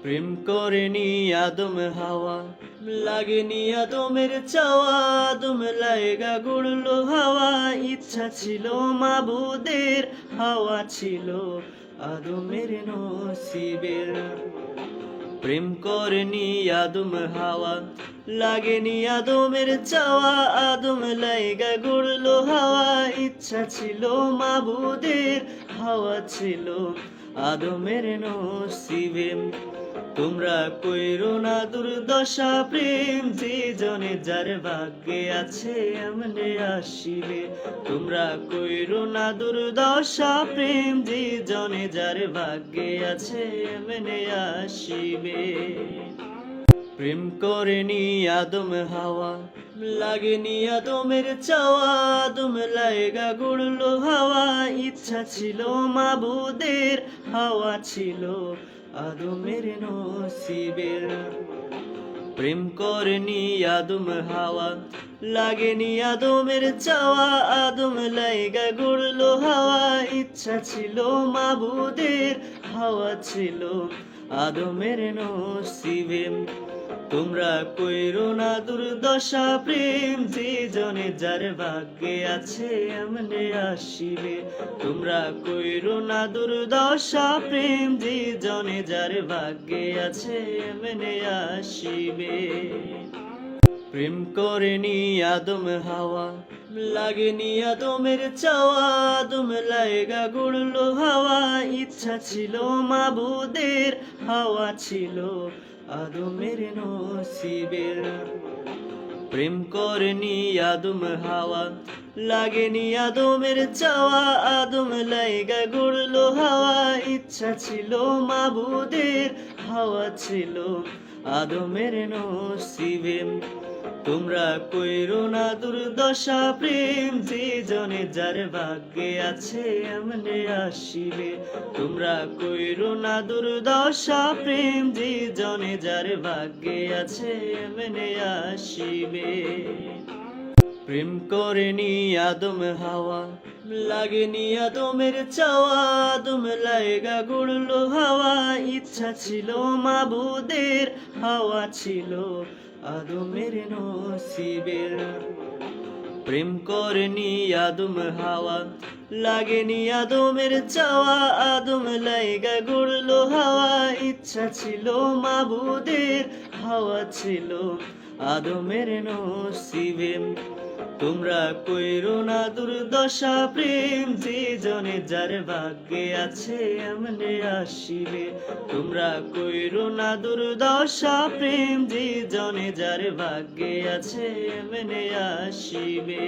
প্রেম করেনি আদম হাওয়া, লাগেনি আদমের চাওয়া, আদম লায়গা গুড়লো হাওয়া। ইচ্ছা ছিল মাবুদের, হাওয়া ছিল আদমের নসিবের। প্রেম করেনি আদম হাওয়া, লাগেনি আদমের চাওয়া, আদম লায়গা গুড়লো হাওয়া। ইচ্ছা ছিল মাবুদের, হাওয়া ছিল আদমের নসিবে। তোমরা কইরো না দুর্দশা, প্রেম যে জনে যার ভাগ্যে আছে এমনে আসিবে। তোমরা কইরো না দুর্দশা, প্রেম যে জনে যার ভাগ্যে আছে এমনে আসিবে। প্রেম করেনি আদম হাওয়া, লাগেনি আদমের চাওয়া, আদম লায়গা গুড়লো হাওয়া। ইচ্ছা ছিল মাবুদের, হাওয়া ছিল আদমের নসিবের। প্রেম করেনি আদম হাওয়া, লাগেনি আদমের চাওয়া, আদম লায়গা গুড়লো হাওয়া। ইচ্ছা ছিল মাবুদের, হাওয়া ছিল আদমের নসিবে। তোমরা কইরো না দুর্দশা, প্রেম যে জনে যার ভাগ্যে আছে এমনে আসিবে। তোমরা কইরো না দুর্দশা, প্রেম যে জনে যার ভাগ্যে আছে এমনে আসিবে। প্রেম করেনি আদম হাওয়া, লাগেনি আদমের চাওয়া, আদম লায়গা গুড়লো হাওয়া। ইচ্ছা ছিল মাবুদের, হাওয়া ছিল আদমের নসিবের। প্রেম করেনি আদম হাওয়া, লাগেনি আদমের চাওয়া, আদম লায়গা গুড়লো হাওয়া। ইচ্ছা ছিল মাবুদের, হাওয়া ছিল আদমের নসিবে। তোমরা কইরো না দুর্দশা, প্রেম যে জনে যার ভাগ্যে আছে এমনে আসিবে। তোমরা কইরো না দুর্দশা, প্রেম যে জনে যার ভাগ্যে আছে এমনে আসিবে। প্রেম করেনি আদম হাওয়া, লাগেনি আদমের চাওয়া, আদম লায়গা গুড়লো হাওয়া। ইচ্ছা ছিল মাবুদের, হাওয়া ছিল আদমের নসিবের। প্রেম করেনি আদম হাওয়া, লাগেনি আদমের চাওয়া, আদম লায়গা গুড়লো হাওয়া। ইচ্ছা ছিল মাবুদের, হাওয়া ছিল আদমের নসিবে। তোমরা কইরো না দুর্দশা, প্রেম যে জনে যার ভাগ্যে আছে এমনে আসিবে। তোমরা কইরো না দুর্দশা, প্রেম যে জনে যার ভাগ্যে আছে এমনে আসিবে।